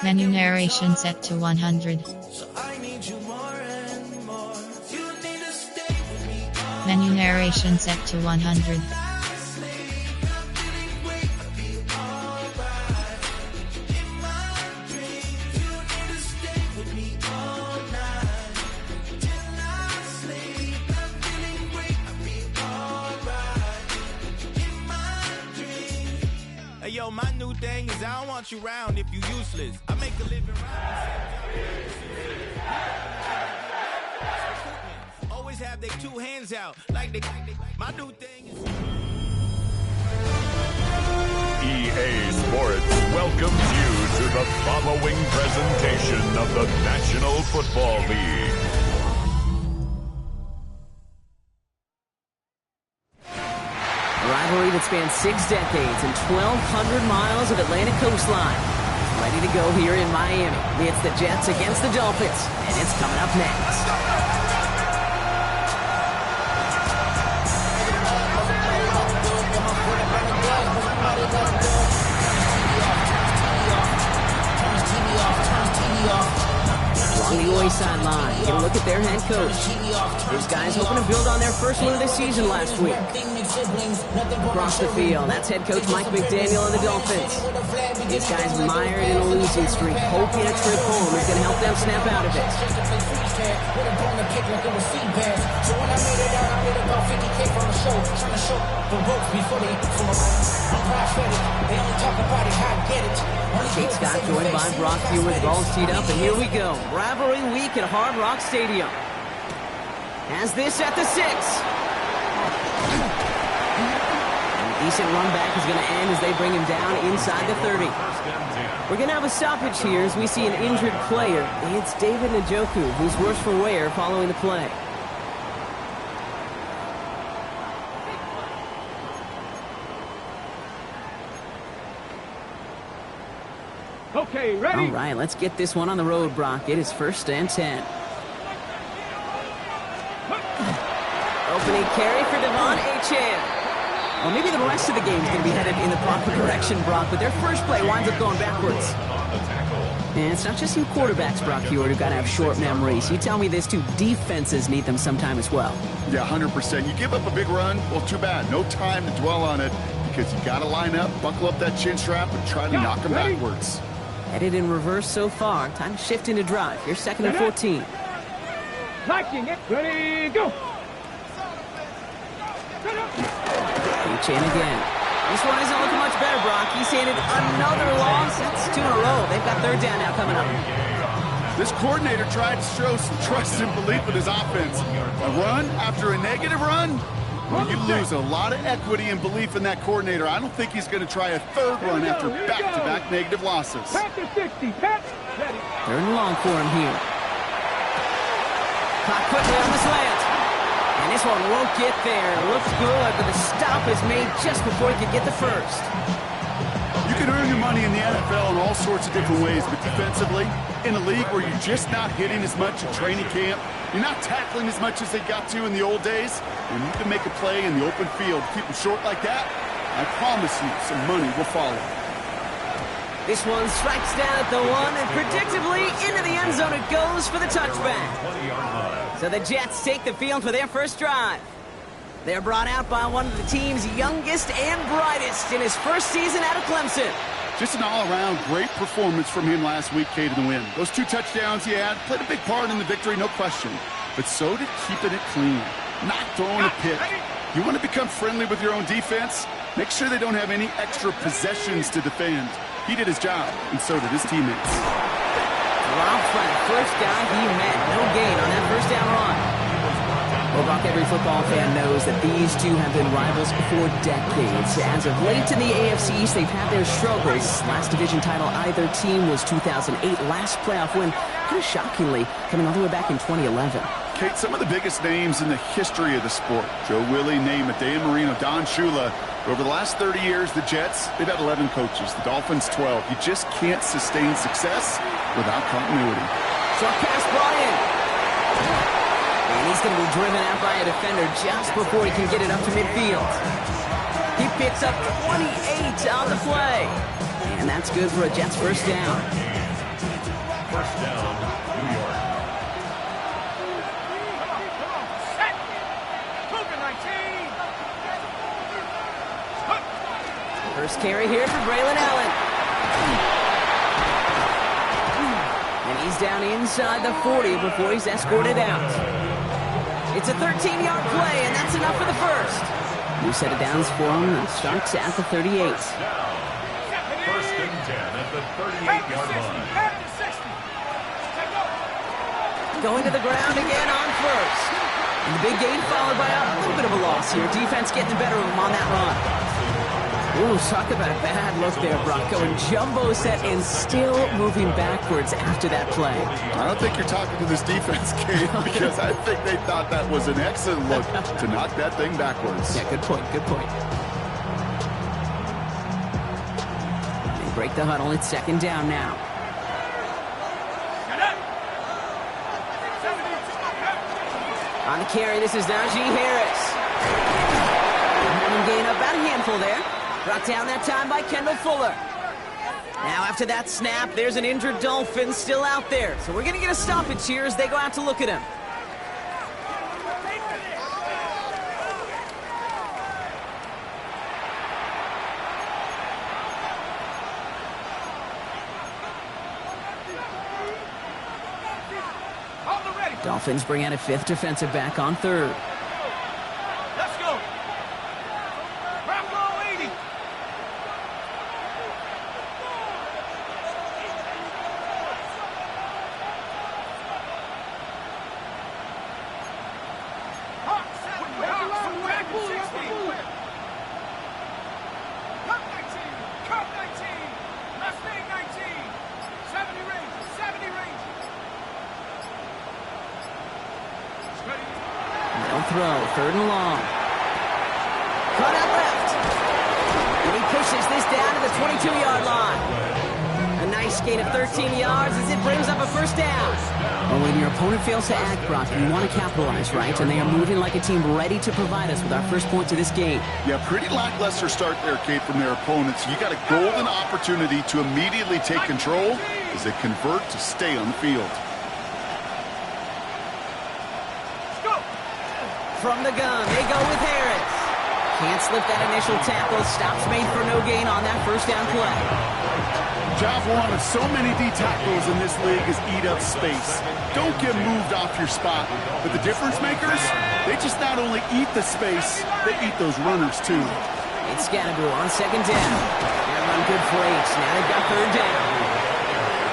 Menu narration set to 100. Menu narration set to 100. Hey yo, my new thing is I don't want you round if you useless. I make a living always have their two hands out like they my new thing is EA Sports welcomes you to the following presentation of the National Football League. A rivalry that spans 6 decades and 1,200 miles of Atlantic coastline is ready to go here in Miami. It's the Jets against the Dolphins, and it's coming up next. Along the Oi sideline, get a look at their head coach. These guys hoping to build on their first win of the season last week. Across the field, that's head coach Mike McDaniel and the Dolphins. These guys mired in a losing streak, hoping a trip home is going to help them snap out of it. Kate Scott joined by Brock Huard. Ball's teed up, and here we go. Rivalry week at Hard Rock Stadium. Has this at the 6. And a decent run back is going to end as they bring him down inside the 30. We're going to have a stoppage here as we see an injured player. It's David Njoku, who's worse for wear following the play. Okay, ready? All right, let's get this one on the road, Brock. It is 1st and 10. Opening carry for Devon Achane. Well, maybe the rest of the game is going to be headed in the proper direction, Brock, but their first play winds up going backwards. And it's not just you quarterbacks, Brock Huard, who've got to have short memories. You tell me this too, defenses need them sometime as well. Yeah, 100%. You give up a big run, well, too bad. No time to dwell on it because you got to line up, buckle up that chin strap, and try to knock them backwards. Headed in reverse so far. Time to shift into drive. Here's 2nd and 14. Liking it. Ready, go. Achane again. This one isn't looking much better, Brock. He's handed another loss. That's 2 in a row. They've got 3rd down now coming up. This coordinator tried to show some trust and belief in his offense. A run after a negative run? When you lose a lot of equity and belief in that coordinator, I don't think he's going to try a 3rd run after back-to-back negative losses. Pat to 60. Pat. Ready. 3rd and long for him here. Caught quickly on the slant. And this one won't get there. Looks good, but the stop is made just before he could get the first. You can earn your money in the NFL in all sorts of different ways, but defensively, in a league where you're just not hitting as much at training camp, you're not tackling as much as they got to in the old days, and you can make a play in the open field. Keep them short like that, I promise you some money will follow. This one strikes down at the 1, and predictably into the end zone it goes for the touchback. So the Jets take the field for their first drive. They're brought out by one of the team's youngest and brightest in his first season out of Clemson. Just an all-around great performance from him last week, Kate, in the win. Those 2 touchdowns he had played a big part in the victory, no question. But so did keeping it clean, not throwing a pick. You want to become friendly with your own defense? Make sure they don't have any extra possessions to defend. He did his job, and so did his teammates. Rob Flack, first guy he met. No gain on that 1st down run. Well, Brock, every football fan knows that these two have been rivals for decades. As of late in the AFC East, they've had their struggles. Last division title either team was 2008. Last playoff win, kind of shockingly, coming all the way back in 2011. Kate, some of the biggest names in the history of the sport. Joe Willie, Namath, Dan Marino, Don Shula. Over the last 30 years, the Jets, they've had 11 coaches. The Dolphins, 12. You just can't sustain success without continuity. Sarkis brought in. And he's going to be driven out by a defender just before he can get it up to midfield. He picks up 28 on the play. And that's good for a Jets first down. First down, New York. First carry here for Braylon Allen. And he's down inside the 40 before he's escorted out. It's a 13-yard play, and that's enough for the first. New set of downs for him. Starts at the 38. First and 10 at the 38-yard line. Going to the ground again on first. And the big gain followed by a little bit of a loss here. Defense getting the better of him on that run. Ooh, talk about a bad look there, Brock. Going jumbo set and still moving backwards after that play. I don't think you're talking to this defense, Kate, because I think they thought that was an excellent look to knock that thing backwards. Yeah, good point, good point. They break the huddle. It's second down now. On the carry, this is Najee Harris. Gain up about a handful there. Brought down that time by Kendall Fuller. Now after that snap, there's an injured Dolphin still out there. So we're going to get a stoppage here as they go out to look at him. Dolphins bring out a fifth defensive back on third. Let's go. Bravo 80. Cup 19. Mustang 19. 70 Rangers. 70 Rangers. No throw, third and long. Caught out left. And he pushes this down to the 22-yard line. A nice gain of 13 yards as it brings up a first down. Well, when your opponent fails to act, Brock, you want to capitalize, right? And they are moving like a team ready to provide us with our first point to this game. Yeah, pretty lackluster start there, Kate, from their opponents. You got a golden opportunity to immediately take control as they convert to stay on the field. From the gun, they go with Harris. Can't slip that initial tackle. Stops made for no gain on that first down play. Job one of so many D tackles in this league is eat up space. Don't get moved off your spot. But the difference makers, they just not only eat the space, they eat those runners too. It's Scatterbroo on second down. That run good for 8. Now they've got third down.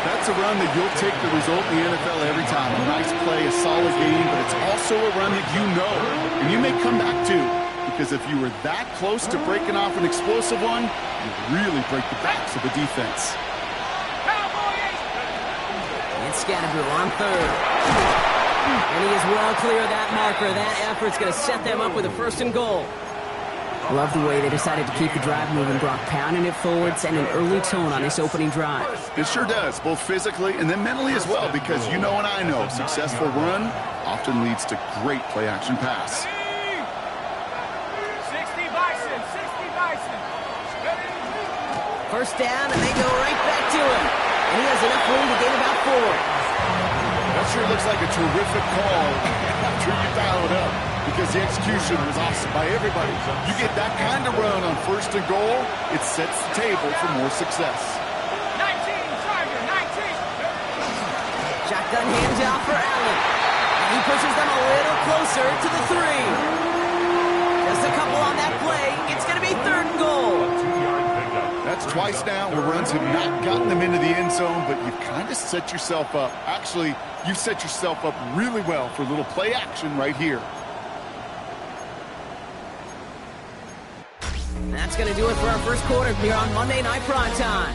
That's a run that you'll take the result in the NFL every time. A nice play, a solid game, but it's also a run that you know, and you may come back to. Because if you were that close to breaking off an explosive one, you really break the backs of the defense. It's Scatterbroo on third. And he is well clear of that marker. That effort's going to set them up with a first and goal. Love the way they decided to keep the drive moving, Brock, pounding it forward, sending an early tone on this opening drive. It sure does, both physically and then mentally as well, because you know and I know, successful run often leads to great play-action pass. 60 Bison, 60 Bison. First down, and they go right back to him. And he has enough room to gain about 4. That sure looks like a terrific call after you dial it up, because the execution was awesome by everybody. You get that kind of run on first and goal, it sets the table for more success. 19, Tiger, 19. Shotgun handoff for Allen. And he pushes them a little closer to the 3. Just a couple on that play. It's going to be third and goal. That's twice now where runs have not gotten them into the end zone, but you've kind of set yourself up. Actually, you've set yourself up really well for a little play action right here. That's going to do it for our first quarter here on Monday Night Prime Time.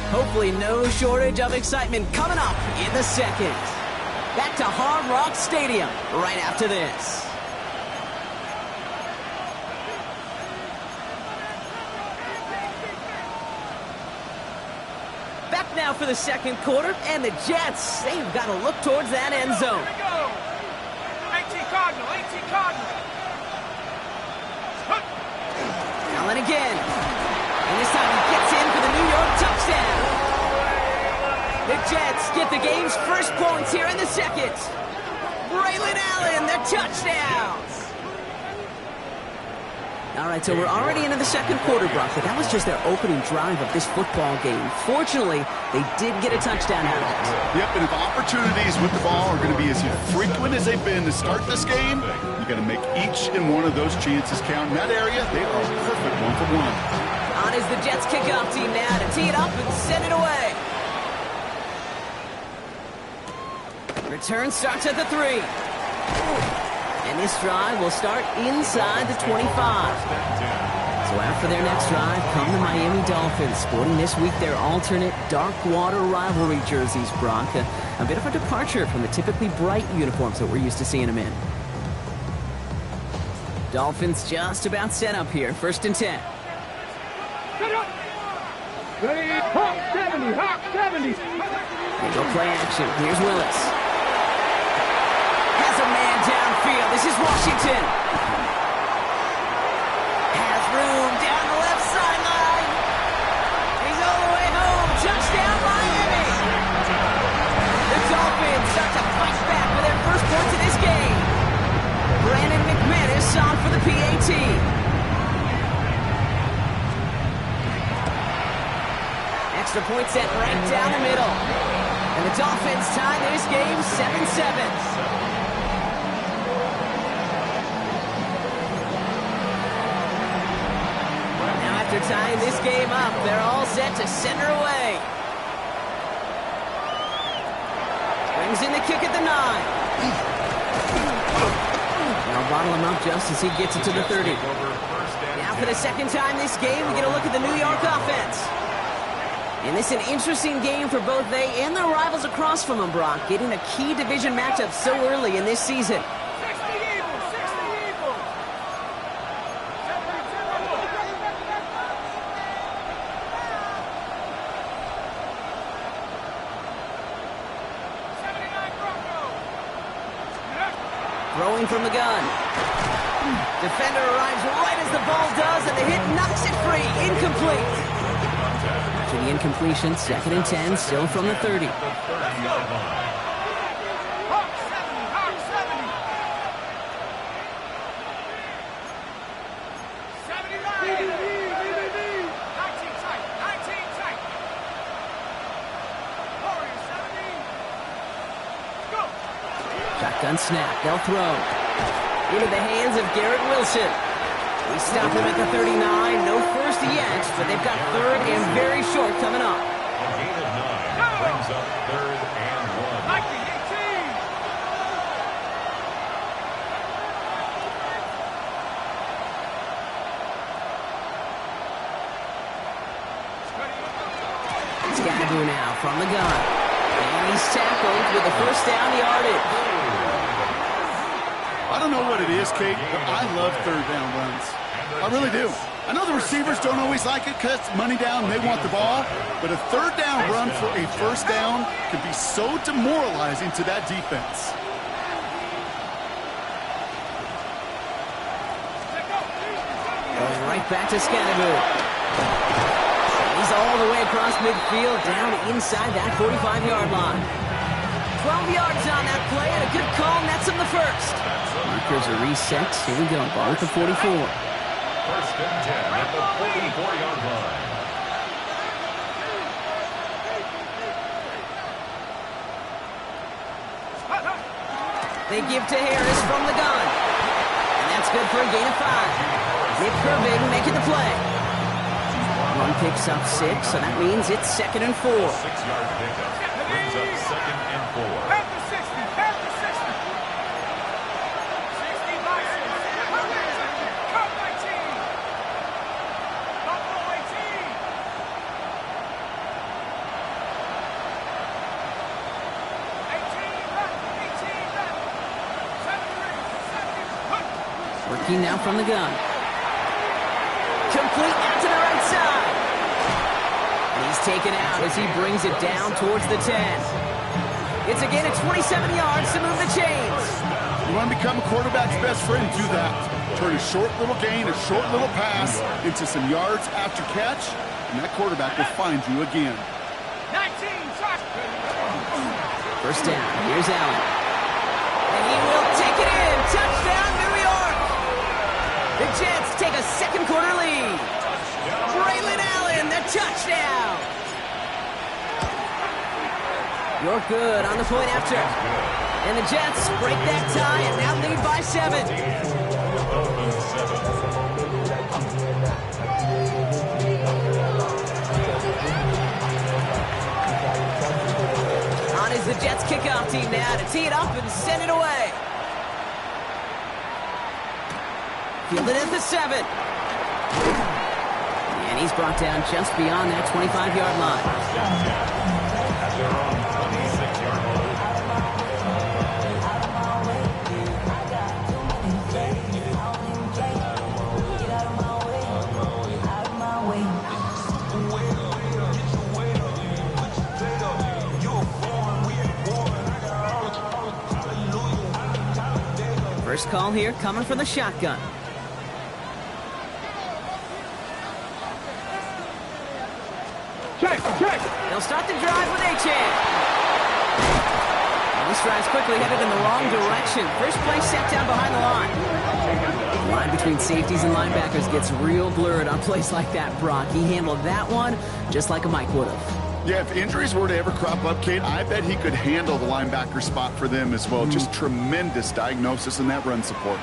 Hopefully no shortage of excitement coming up in the second. Back to Hard Rock Stadium right after this. Back now for the second quarter, and the Jets, they've got to look towards that end zone. Here we go. 18 Cardinal, 18 Cardinal. Allen Run again. And this time he gets in for the New York touchdown. The Jets get the game's first points here in the second. Braylon Allen, the touchdowns. All right, so we're already into the second quarter, Brock, but that was just their opening drive of this football game. Fortunately, they did get a touchdown out of it. Yep, and if opportunities with the ball are going to be as infrequent as they've been to start this game, you got to make each and one of those chances count. In that area, they are a perfect one-for-one. On is the Jets kickoff team now to tee it up and send it away. Return starts at the 3. And this drive will start inside the 25. So after their next drive come the Miami Dolphins, sporting this week their alternate dark water rivalry jerseys, Brock. A bit of a departure from the typically bright uniforms that we're used to seeing them in. Dolphins just about set up here, 1st and 10. Ready, Hawk 70, Hawk 70. They go play action. Here's Willis. Has a man downfield. This is Washington. Has room down the left sideline. He's all the way home. Touchdown, Miami. The Dolphins start to fight back with their first points in this game. Brandon McManus on for the PAT. Extra point set right down the middle. And the Dolphins tie this game 7-7. After tying this game up, they're all set to send her away. Brings in the kick at the 9. Now bottle him up just as he gets it to the 30. Now for the second time this game, we get a look at the New York offense. And this is an interesting game for both they and their rivals across from them, Brock, getting a key division matchup so early in this season. 60 Eagles, 60 Eagles. Throwing from the gun. Defender arrives right as the ball does, and the hit knocks it free. Incomplete. To the incompletion, 2nd and 10, still from the 30. Hawk 70, Hawk 70. 79. 19 tight, 19 tight. Warriors 70. Go. Shotgun snap, they'll throw. Into the hands of Garrett Wilson. We stop him at the 39, no first yet, but they've got 3rd and very short coming up. A gain of 9 brings up 3rd and 1. 19, 18. Scadaboo now from the gun. And he's tackled with the first down yardage. I don't know what it is, Kate, but I love 3rd down runs. I really do. I know the receivers don't always like it because money down, they want the ball, but a 3rd down run for a 1st down can be so demoralizing to that defense. Goes right back to Scadaboo. He's all the way across midfield, down inside that 45-yard line. 12 yards on that play, and a good call nets him the first. Markers are reset. Here we go. Ball at the 44. 1st and 10 at the 44-yard line. They give to Harris from the gun. And that's good for a gain of 5. Nick Herbig making the play. Run picks up 6, so that means it's 2nd and 4. 6-yard pickup brings up 2nd and 4. At the 60, at the 60. 60 license. Cup 19. Buffalo 18. 18 left, 18 left. 70, 70. Working now from the gun. Complete out to the right side. And he's taken out as he brings it down towards the 10. It's again at 27 yards to move the chains. You want to become a quarterback's best friend, do that. Turn a short little gain, a short little pass into some yards after catch, and that quarterback will find you again. 19, First down. Here's Allen. And he will take it in. Touchdown, New York. The Jets take a second quarter lead. Braylon Allen, the touchdown. You're good on the point after. And the Jets break that tie and now lead by 7. On is the Jets kickoff team now to tee it up and send it away. Fielded at the 7. And he's brought down just beyond that 25-yard line. First call here coming from the shotgun. check. They'll start the drive with Achane. This drive's quickly headed in the wrong direction. First play set down behind the line. The line between safeties and linebackers gets real blurred on plays like that, Brock. He handled that one just like a Mike would have. Yeah, if injuries were to ever crop up, Kate, I bet he could handle the linebacker spot for them as well. Just tremendous diagnosis in that run support.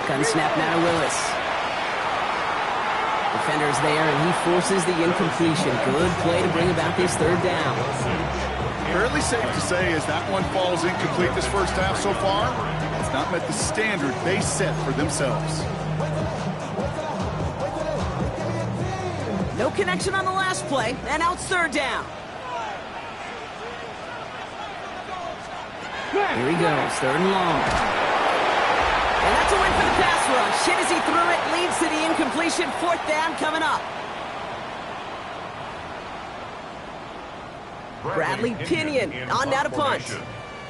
Gun snap now to Willis. Defender's there, and he forces the incompletion. Good play to bring about this third down. Fairly safe to say as that one falls incomplete this first half so far, it's not met the standard they set for themselves. No connection on the last play, and now it's third down. Here he goes, third and long. And that's a win for the pass rush. Hit as he threw it, leads to the incompletion. Fourth down coming up. Bradley Pinion on now to punt.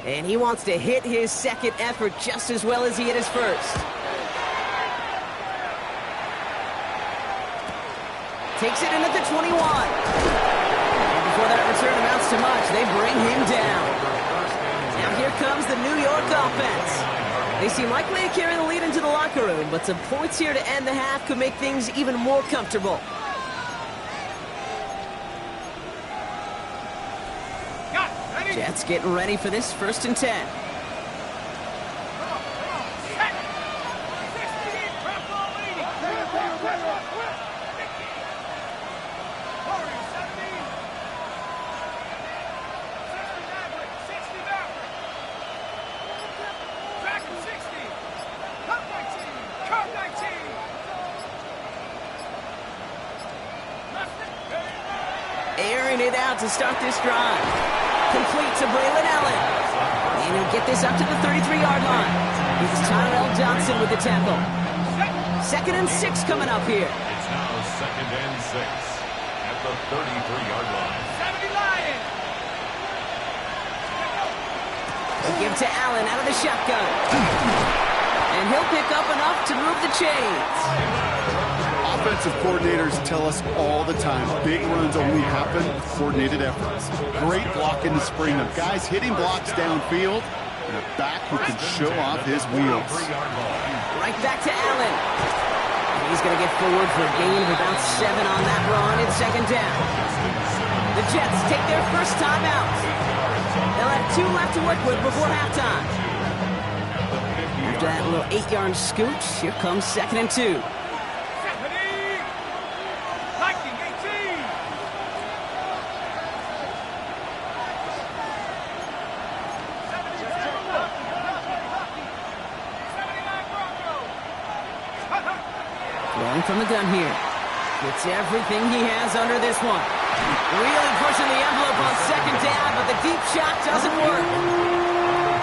And he wants to hit his second effort just as well as he hit his first. Takes it in at the 21. And before that return amounts to much, they bring him down. Now here comes the New York offense. They seem likely to carry the lead into the locker room, but some points here to end the half could make things even more comfortable. Jets getting ready for this 1st and 10. Airing it out to start this drive. Complete to Braylon Allen. And he'll get this up to the 33-yard line. It's Tyrell Johnson with the tackle. 2nd and 6 coming up here. It's now 2nd and 6 at the 33-yard line. 70 Lions. They give to Allen out of the shotgun. And he'll pick up enough to move the chains. Offensive coordinators tell us all the time, big runs only happen with coordinated efforts. Great block in the spring of guys hitting blocks downfield and a back who can show off his wheels. Right back to Allen. And he's going to get forward for a gain of about 7 on that run in 2nd down. The Jets take their first time out. They'll have 2 left to work with before halftime. After that little 8-yard scoot, here comes 2nd and 2. From the gun here. Gets everything he has under this one. Really pushing the envelope on 2nd down, but the deep shot doesn't work.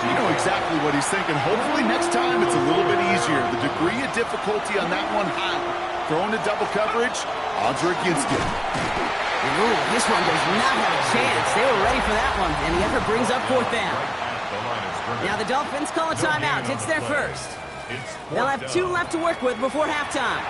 You know exactly what he's thinking. Hopefully next time it's a little bit easier. The degree of difficulty on that one high. Thrown to double coverage, odds are against him. Ooh, this one does not have a chance. They were ready for that one, and the effort brings up 4th down. Now the Dolphins call a timeout. It's their first. They'll have 2 left to work with before halftime.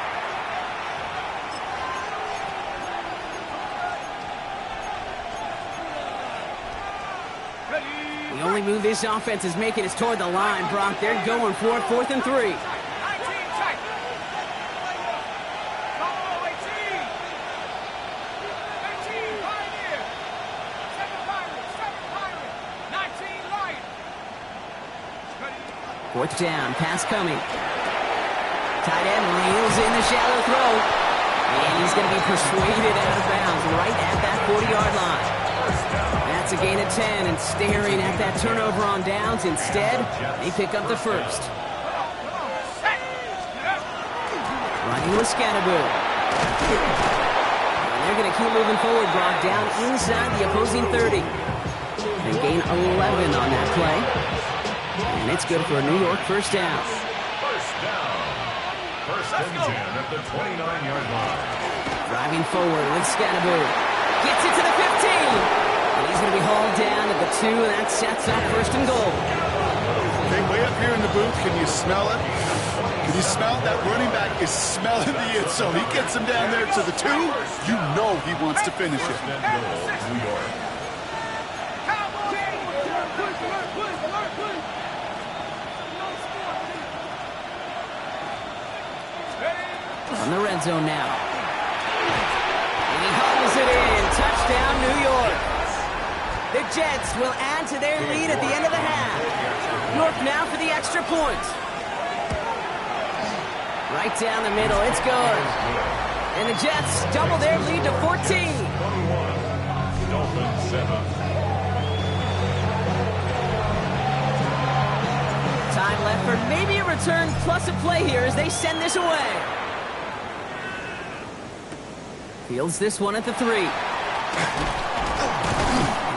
The only move this offense is making is toward the line, Brock. They're going for it, 4th and 3. Fourth down, pass coming. Tight end reels in the shallow throw. And he's going to be persuaded out of bounds right at that 40-yard line. That's a gain of 10, and staring at that turnover on downs. Instead, they pick up the first. Running with Scatterboo. And they're going to keep moving forward, Brock, down inside the opposing 30. They gain 11 on that play. And it's good for a New York first down. First down. First and 10 at the 29-yard line. Driving forward with Scatterboo. Gets it to the 15. And he's going to be hauled down at the 2, and that sets up first and goal. Hey, way up here in the booth, can you smell it? Can you smell it? That running back is smelling the end zone. He gets him down there to the 2. You know he wants to finish it. New York. On the red zone now. And he hauls it in. Touchdown, New York. The Jets will add to their lead at the end of the half. York now for the extra point. Right down the middle. It's good. And the Jets double their lead to 14. 21. Dolphins 7. Time left for maybe a return plus a play here as they send this away. Fields this one at the 3. And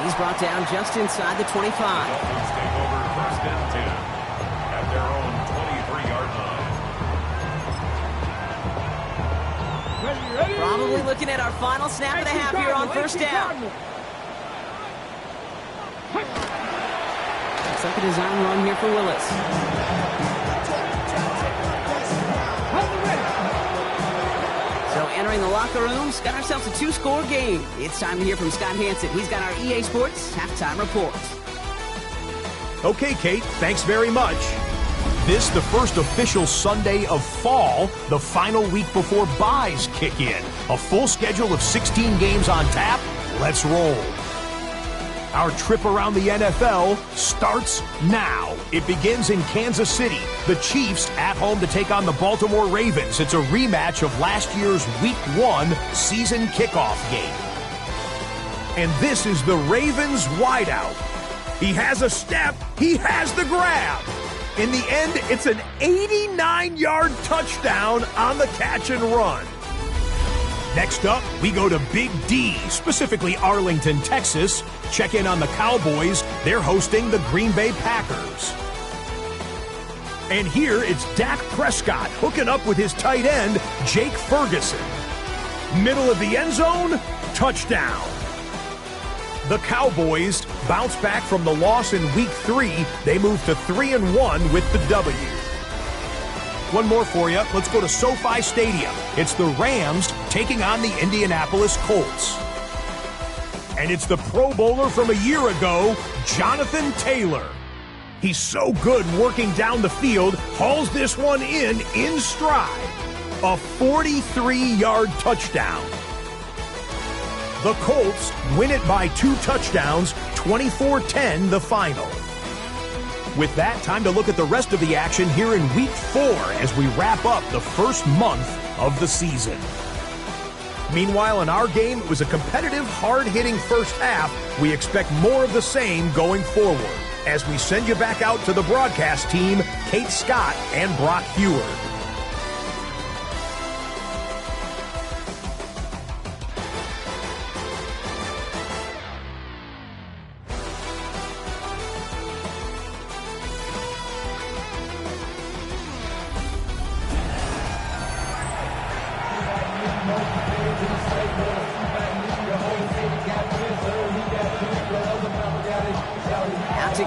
he's brought down just inside the 25. Dolphins take over first and 10 at their own 23-yard line. Probably looking at our final snap of the half here on first down. Looks like a design run here for Willis. So entering the locker rooms, got ourselves a 2-score game. It's time to hear from Scott Hansen. He's got our EA Sports halftime report. Okay, Kate, thanks very much. This the first official Sunday of fall, the final week before byes kick in. A full schedule of 16 games on tap. Let's roll. Our trip around the NFL starts now. It begins in Kansas City. The Chiefs at home to take on the Baltimore Ravens. It's a rematch of last year's Week 1 season kickoff game. And this is the Ravens wideout. He has a step. He has the grab. In the end, it's an 89-yard touchdown on the catch and run. Next up, we go to Big D, specifically Arlington, Texas. Check in on the Cowboys. They're hosting the Green Bay Packers. And here it's Dak Prescott hooking up with his tight end, Jake Ferguson. Middle of the end zone, touchdown. The Cowboys bounce back from the loss in Week 3. They move to 3-1 with the W. One more for you. Let's go to SoFi Stadium. It's the Rams taking on the Indianapolis Colts. And it's the Pro Bowler from a year ago, Jonathan Taylor. He's so good working down the field, hauls this one in stride. A 43-yard touchdown. The Colts win it by 2 touchdowns, 24-10 the final. With that, time to look at the rest of the action here in Week 4 as we wrap up the first month of the season. Meanwhile, in our game, it was a competitive, hard-hitting first half. We expect more of the same going forward as we send you back out to the broadcast team, Kate Scott and Brock Heward.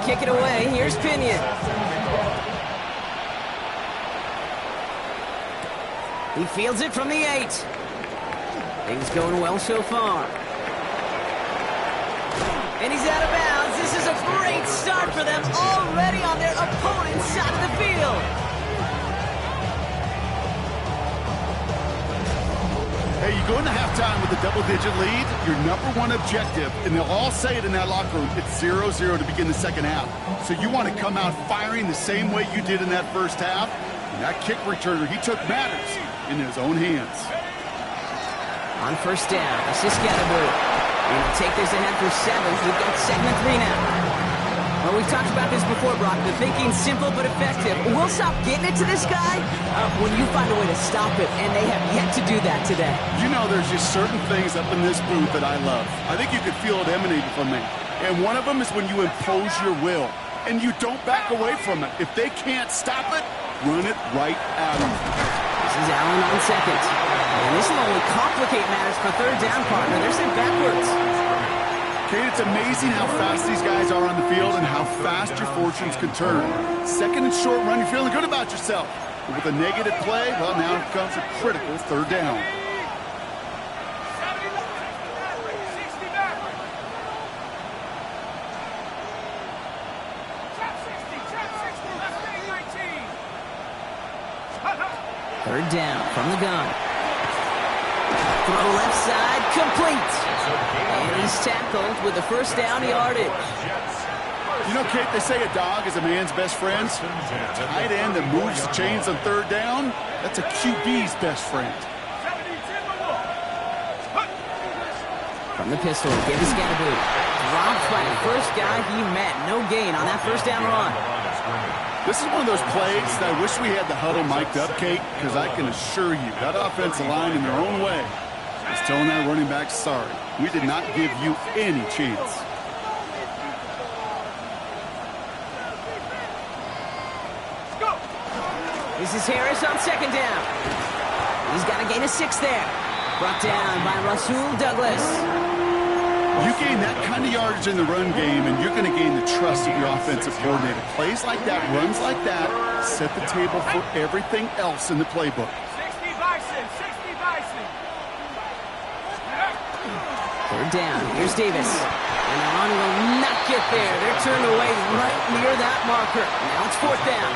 kick it away. Here's Pinion. He fields it from the 8. Things going well so far. And he's out of bounds. This is a great start for them, already on their opponent's side of the field. Hey, you go into halftime with a double-digit lead, your number one objective, and they'll all say it in that locker room, it's 0-0 to begin the second half. So you want to come out firing the same way you did in that first half. And that kick returner, he took matters in his own hands. On first down, this is Scatterbury. We're going to take this ahead for 7. We've got 2nd and 3 now. Well, we've talked about this before, Brock. The thinking's simple but effective. We'll stop getting it to this guy when you find a way to stop it, and they have yet to do that today. You know, there's just certain things up in this booth that I love. I think you could feel it emanating from me. And one of them is when you impose your will, and you don't back away from it. If they can't stop it, run it right at them. This is Allen on 2nd. And this will only complicate matters for 3rd down, partner. They're sent backwards. Kate, it's amazing how fast these guys are on the field and how fast your fortunes can turn. 2nd and short run, you're feeling good about yourself. But with a negative play, well, now it comes a critical 3rd down. 60 backwards. Trap 60, left wing 19. 3rd down from the gun. Throw left side, complete. And he's tackled with the 1st down yardage. You know, Kate, they say a dog is a man's best friend. Tight end that moves the chains on 3rd down, that's a QB's best friend. From the pistol, give to Scatterbury. Dropped by the first guy he met. No gain on that 1st down run. This is one of those plays that I wish we had the huddle mic'd up, Kate, because I can assure you that offensive line in their own way is telling that running back, sorry, we did not give you any chance. This is Harris on 2nd down. He's got a gain of 6 there. Brought down by Rasul Douglas. You gain that kind of yardage in the run game, and you're going to gain the trust of your offensive coordinator. Plays like that, runs like that, set the table for everything else in the playbook. 60 Bison. 3rd down. Here's Davis. And Allen will not get there. They're turned away right near that marker. Now it's 4th down.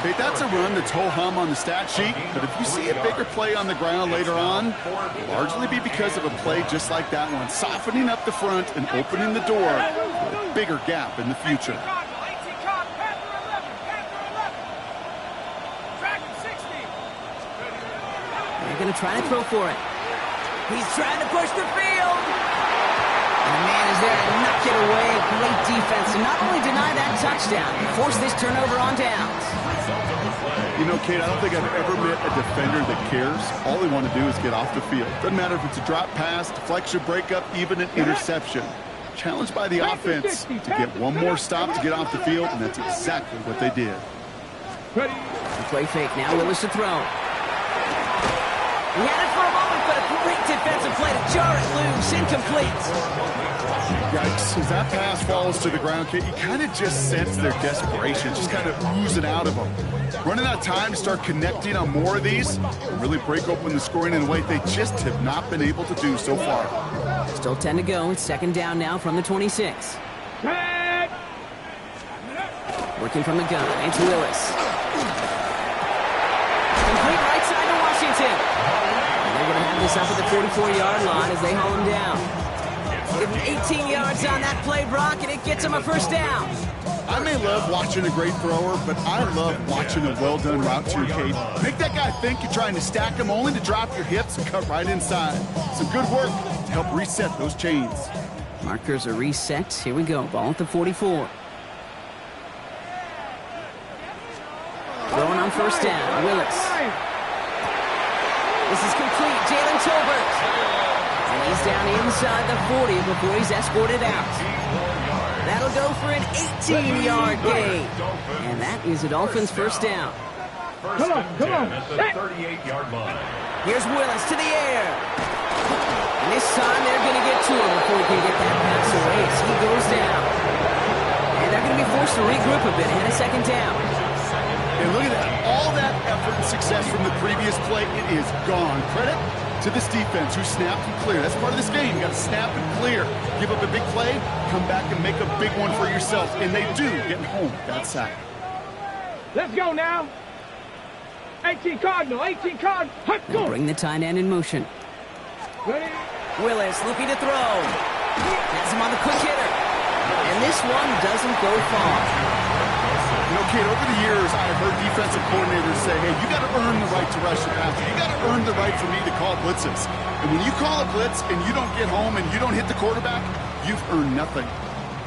Okay, that's a run that's ho-hum on the stat sheet, but if you see a bigger play on the ground later on, it'll largely be because of a play just like that one, softening up the front and opening the door for a bigger gap in the future. They're going to try to throw for it. He's trying to push the field. And the man is there to knock it away. Great defense to not only deny that touchdown, force this turnover on downs. You know, Kate, I don't think I've ever met a defender that cares. All they want to do is get off the field. Doesn't matter if it's a drop pass, deflection, breakup, even an interception. Challenged by the offense to get one more stop to get off the field, and that's exactly what they did. The play fake now, Willis to throw. He had it for a moment, but a great defensive play to jar it loose, incomplete. Yikes, as that pass falls to the ground, Kate, you kind of just sense their desperation, just kind of oozing out of them. Running out of time to start connecting on more of these and really break open the scoring in a way they just have not been able to do so far. Still 10 to go. It's 2nd down now from the 26. Working from the gun. It's Willis. Complete right side to Washington. And they're going to have this up at the 44-yard line as they haul him down. Give him 18 yards on that play, Brock, and it gets him a 1st down. I may love watching a great thrower, but I love watching a well-done route too, Kate. Make that guy think you're trying to stack him only to drop your hips and cut right inside. Some good work to help reset those chains. Markers are reset. Here we go. Ball at the 44. Throwing on 1st down. Willis. This is complete. Jalen Tolbert. And he's down inside the 40 before he's escorted out. That'll go for an 18-yard gain. And that is a Dolphins 1st down. Come on. At the 38-yard line. Here's Willis to the air. And this time they're going to get to him before he can get that pass away as he goes down. And they're going to be forced to regroup a bit ahead of second down. And look at that. All that effort and success from the previous play, it is gone. Credit to this defense who snapped and cleared. That's part of this game. You got to snap and clear. Give up a big play, come back and make a big one for yourself. And they do, getting home that sack. Let's go now. 18 Cardinal, 18 Cardinal. They'll bring the tight end in motion. Ready? Willis looking to throw. Has him on the quick hitter. And this one doesn't go far. You know, Kate, over the years, I've heard defensive coordinators say, hey, you got to earn the right to rush the passer. You got to earn the right for me to call blitzes. And when you call a blitz and you don't get home and you don't hit the quarterback, you've earned nothing.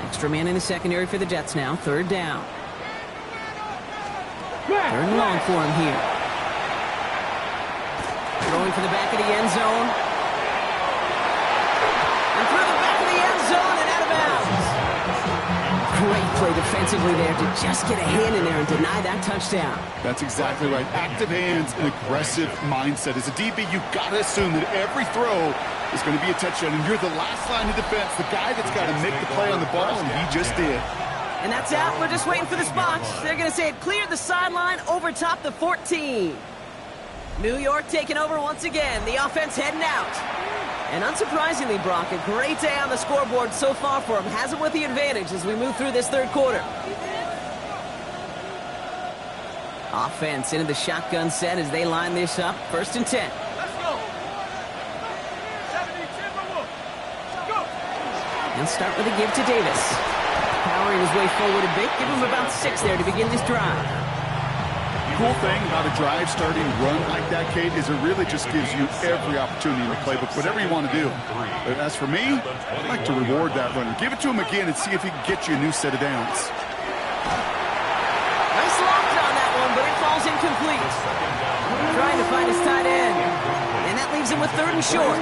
Extra man in the secondary for the Jets now. Third down. Third and long for him here. Throwing for the back of the end zone. And through the back of the end zone and out of bounds. Great play defensively there to just get a hand in there and deny that touchdown. That's exactly right. Active hands and aggressive mindset. As a DB, you've got to assume that every throw is going to be a touchdown. And you're the last line of defense, the guy that's got to make the play on the ball, and he just did. And that's out. We're just waiting for the spot. They're going to say it cleared the sideline over top the 14. New York taking over once again. The offense heading out. And unsurprisingly, Brock, a great day on the scoreboard so far for him. Has him with the advantage as we move through this third quarter. Offense into the shotgun set as they line this up. 1st and 10. Let's go. 70 Timberwolves. Go. They'll start with a give to Davis. Powering his way forward a bit. Give him about 6 there to begin this drive. Cool thing about a drive starting run like that, Kate, is it really just gives you every opportunity in the playbook, whatever you want to do. But as for me, I'd like to reward that runner. Give it to him again and see if he can get you a new set of downs. Nice loft on that one, but it falls incomplete. Trying to find his tight end. And that leaves him with 3rd and short.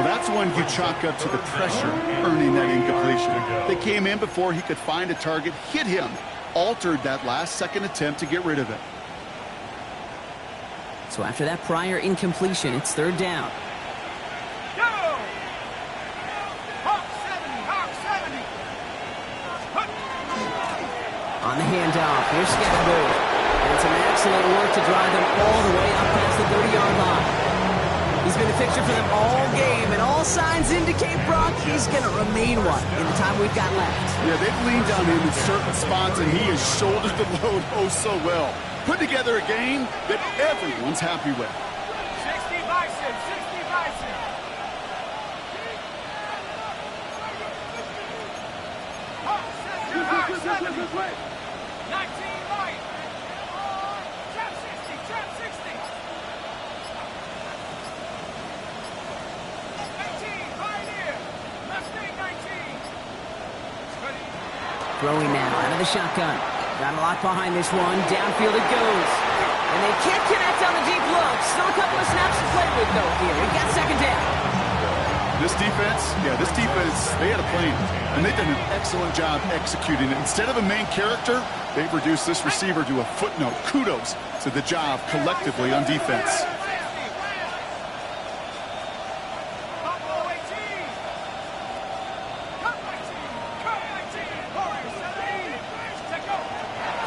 Well, that's one you chalk up to the pressure earning that incompletion. They came in before he could find a target, hit him, altered that last-second attempt to get rid of it. So after that prior incompletion, it's 3rd down. Go. Hawk 70, Hawk 70. On the handoff, here's Scattergold. And some excellent work to drive them all the way up past the 30-yard line. He's been a fixture for them all game, and all signs indicate, Brock, he's going to remain one in the time we've got left. Yeah, they've leaned on him in certain spots, and he has shouldered the load oh so well. Put together a game that everyone's happy with. 60 Bison, 60 Bison. Hawk 70, 19 right. Trap 60, trap 60. 19, right here. Mustang 19. Throwing now out of the shotgun. Got a lot behind this one. Downfield it goes. And they can't connect on the deep look. Still a couple of snaps to play with, though, here. We got 2nd down. This defense, they had a plan, and they've done an excellent job executing it. Instead of a main character, they've reduced this receiver to a footnote. Kudos to the job collectively on defense.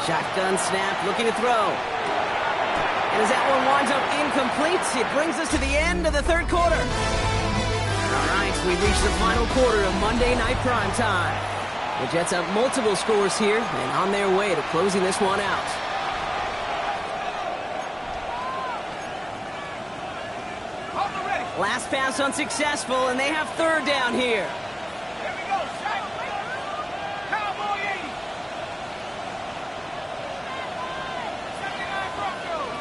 Shotgun snap, looking to throw. And as that one winds up incomplete, it brings us to the end of the 3rd quarter. All right, we've reached the final quarter of Monday Night Primetime. The Jets have multiple scores here and on their way to closing this one out. Last pass unsuccessful, and they have 3rd down here. Here we go, Shaq. Cowboy 80. 79 Broncos.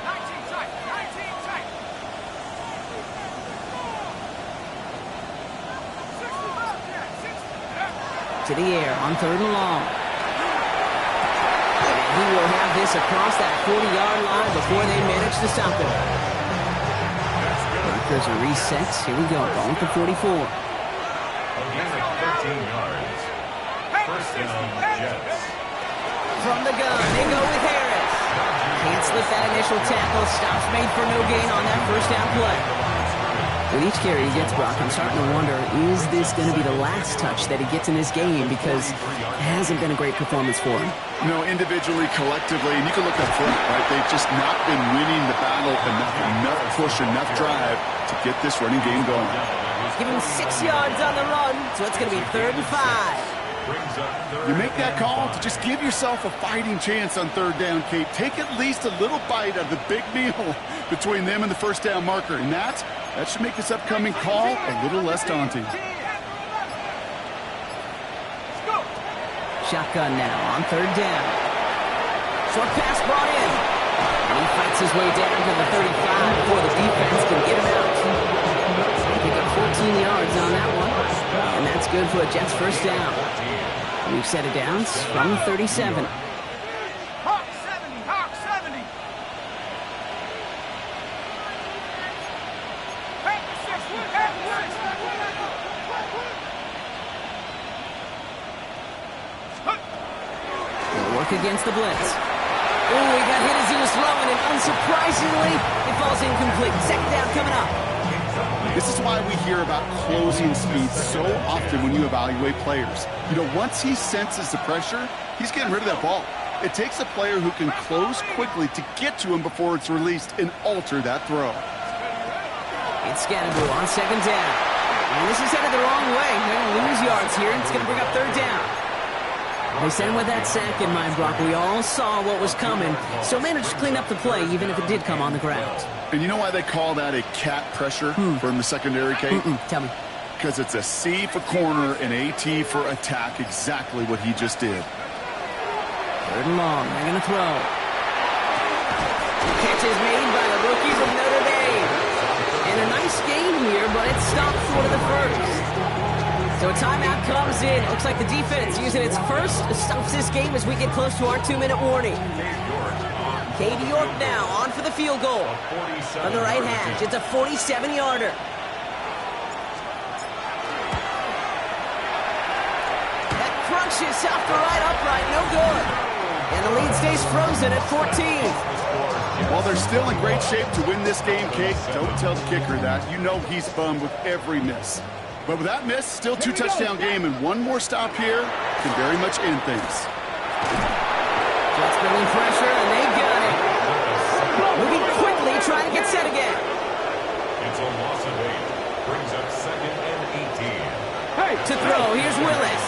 19 tight, 19 tight. 65, yeah, 60. To the air on 3rd and long. And he will have this across that 40-yard line before they manage to stop him. There's a reset. Here we go. Ball at the 44. A gain of 13 yards. 1st down, Jets. From the gun, they go with Harris. Can't slip that initial tackle. Stops made for no gain on that 1st down play. With each carry he gets, Brock, I'm starting to wonder, is this going to be the last touch that he gets in this game? Because it hasn't been a great performance for him. You know, individually, collectively, and you can look up front, right? They've just not been winning the battle enough push, enough drive to get this running game going. Give him 6 yards on the run, so it's going to be 3rd and 5. You make that call to just give yourself a fighting chance on 3rd down, Kate. Take at least a little bite of the big meal between them and the 1st down marker, and that should make this upcoming call a little less daunting. Shotgun now on 3rd down. Short pass brought in. And he fights his way down to the 35 before the defense can get him out. Pick up 14 yards on that one. And that's good for a Jets 1st down. We've set it down from the 37. Hawk 70, Hawk 70. We'll work against the blitz. Oh, he got hit as he was throwing, and unsurprisingly, it falls incomplete. 2nd down coming up. This is why we hear about closing speed so often when you evaluate players. You know, once he senses the pressure, he's getting rid of that ball. It takes a player who can close quickly to get to him before it's released and alter that throw. It's Scatterboo on 2nd down. And this is headed the wrong way. They're going to lose yards here, and it's going to bring up 3rd down. They sent him with that sack in mind, Brock. We all saw what was coming, so managed to clean up the play, even if it did come on the ground. And you know why they call that a cat pressure from the secondary, Kate? Tell me. Because it's a C for corner and AT for attack, exactly what he just did. 3rd and long. They're going to throw. Catch is made by the rookies of Notre Dame. And a nice game here, but it stopped short of the 1st. So a timeout comes in. Looks like the defense using its first stops this game as we get close to our 2-minute warning. Katie York now on for the field goal. On the right hash, it's a 47-yarder. That crunches off the right upright, no good. And the lead stays frozen at 14. While they're still in great shape to win this game, Kate, don't tell the kicker that. You know he's bummed with every miss. But with that miss, still 2-touchdown game, and one more stop here can very much end things. Jets building pressure, and they got it. Moving quickly, trying to get set again. It's a loss of 8. Brings up 2nd and 18. To throw, here's Willis.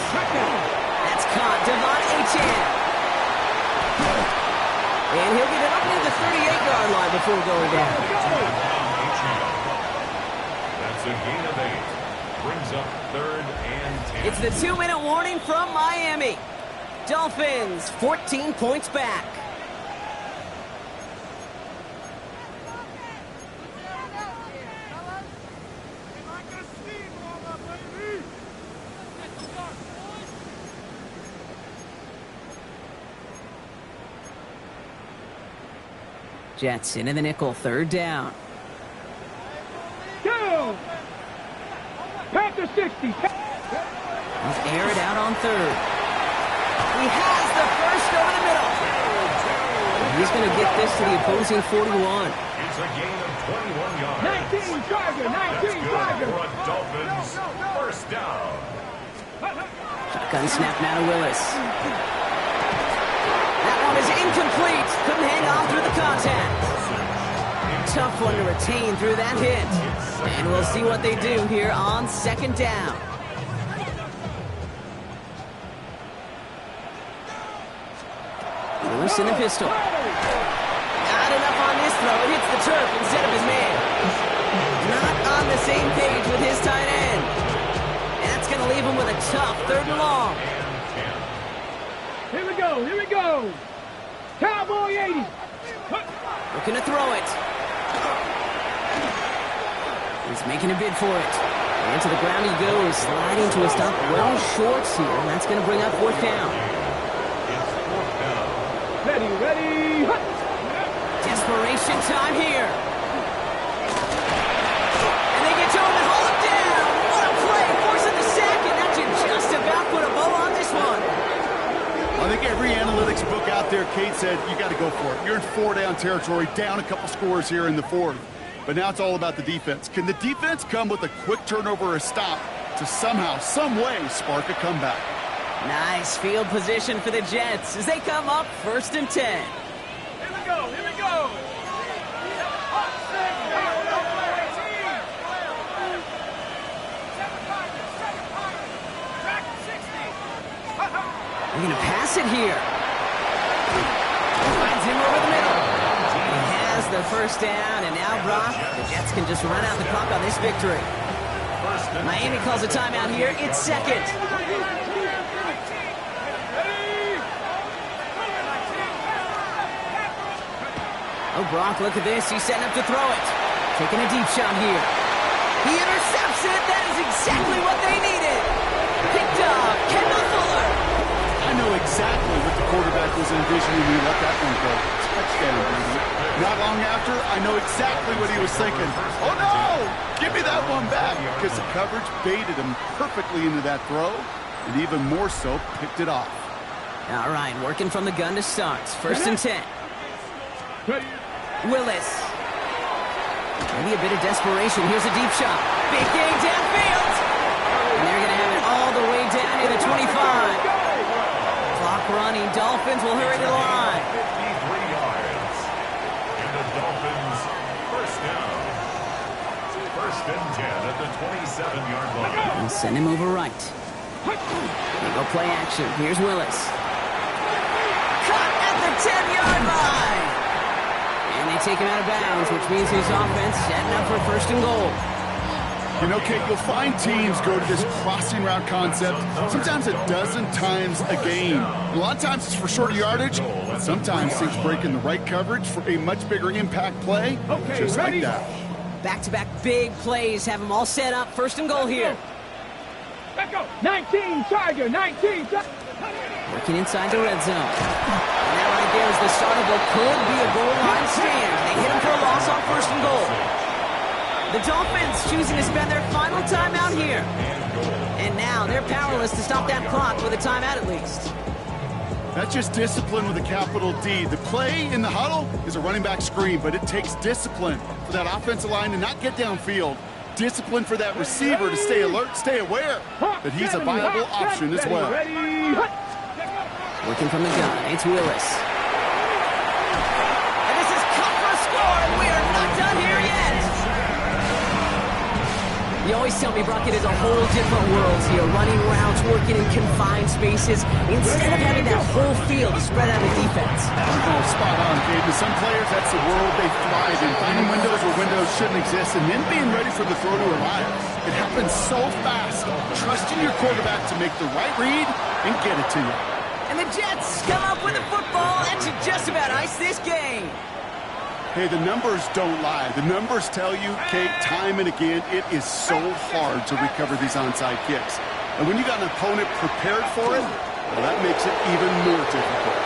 That's caught, Devon Achane. And he'll get it up near the 38-yard line before going down. That's a gain of 8. Brings up 3rd and 10. It's the 2-minute warning from Miami. Dolphins, 14 points back. Jets into the nickel, 3rd down. Down. Panther 60. He's aired out on 3rd. He has the first over the middle. He's going to get this to the opposing 41. It's a gain of 21 yards. 19 Charger, 19 Charger. For a Dolphins 1st down. Shotgun snap now to Willis. That one is incomplete. Couldn't hang on through the contact. Tough one to retain through that hit. And we'll see what they do here on 2nd down. Lewis in the pistol. Not enough on this throw. It hits the turf instead of his man. Not on the same page with his tight end. And that's going to leave him with a tough 3rd and long. Here we go, here we go. Cowboy 80. Looking to throw it. He's making a bid for it. And to the ground he goes, sliding to a stop well short here. And that's going to bring up 4th down. Ready, ready. Desperation time here. And they get to him and hold him down. What a play, forcing the sack, and that should just about put a bow on this one. I think every analytics book out there, Kate said, you got to go for it. You're in 4-down territory, down a couple scores here in the 4th. But now it's all about the defense. Can the defense come with a quick turnover or a stop to somehow, some way, spark a comeback? Nice field position for the Jets as they come up 1st and 10. Here we go, here we go. They're going to pass it here. Finds him over the middle. He has the first down, and now, Brock, the Jets can just run out the clock on this victory. Miami calls a timeout here. It's second. Oh, Brock, look at this. He's setting up to throw it. Taking a deep shot here. He intercepts it. That is exactly what they needed. Picked up Kendall Fuller. I know exactly what the quarterback was envisioning when he let that one go. Touchdown, baby. Not long after, I know exactly what he was thinking. Oh, no! Give me that one back, because the coverage baited him perfectly into that throw, and even more so, picked it off. All right, working from the gun to start. 1st and 10. Willis. Maybe a bit of desperation. Here's a deep shot. Big game downfield. And they're going to have it all the way down to the 25. Clock running. Dolphins will hurry to the line. 53 yards. And the Dolphins first down. 1st and 10 at the 27-yard line. And send him over right. They go play action. Here's Willis. Cut at the 10-yard line. And they take him out of bounds, which means his offense setting up for 1st and goal. You know, Kate, you'll find teams go to this crossing route concept sometimes a dozen times a game. A lot of times it's for short yardage, but sometimes things break in the right coverage for a much bigger impact play, just like that. Back-to-back big plays have them all set up. 1st and goal here. Let's go. 19, Tiger, 19. Working inside the red zone. And that right there is the start of what could be a goal line stand. They hit him for a loss on 1st and goal. The Dolphins choosing to spend their final timeout here. And now they're powerless to stop that clock with a timeout at least. That's just discipline with a capital D. The play in the huddle is a running back screen, but it takes discipline for that offensive line to not get downfield. Discipline for that receiver to stay alert, stay aware that he's a viable option as well. Working from the gun, it's Willis. And this is cut for a score, and we are not done here yet. You always tell me, Brock, it is a whole different world here. Running routes, working in confined spaces, instead of having that whole field to spread out the defense. Oh, spot on, Gabe. To some players, that's the world they thrive in. Finding windows where windows shouldn't exist, and then being ready for the throw to arrive. It happens so fast. Trusting your quarterback to make the right read and get it to you. And the Jets come up with a football that should just about ice this game. Hey, the numbers don't lie. The numbers tell you, Kate, time and again, it is so hard to recover these onside kicks. And when you got an opponent prepared for it, well, that makes it even more difficult.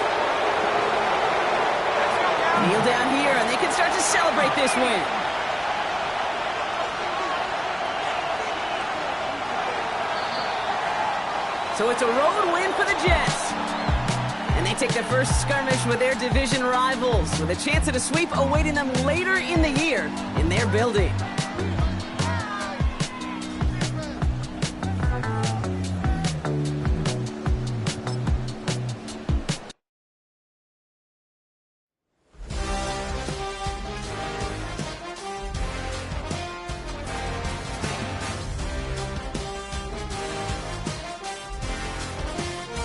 Kneel down here, and they can start to celebrate this win. So it's a road win for the Jets. And they take their first skirmish with their division rivals with a chance at a sweep awaiting them later in the year in their building.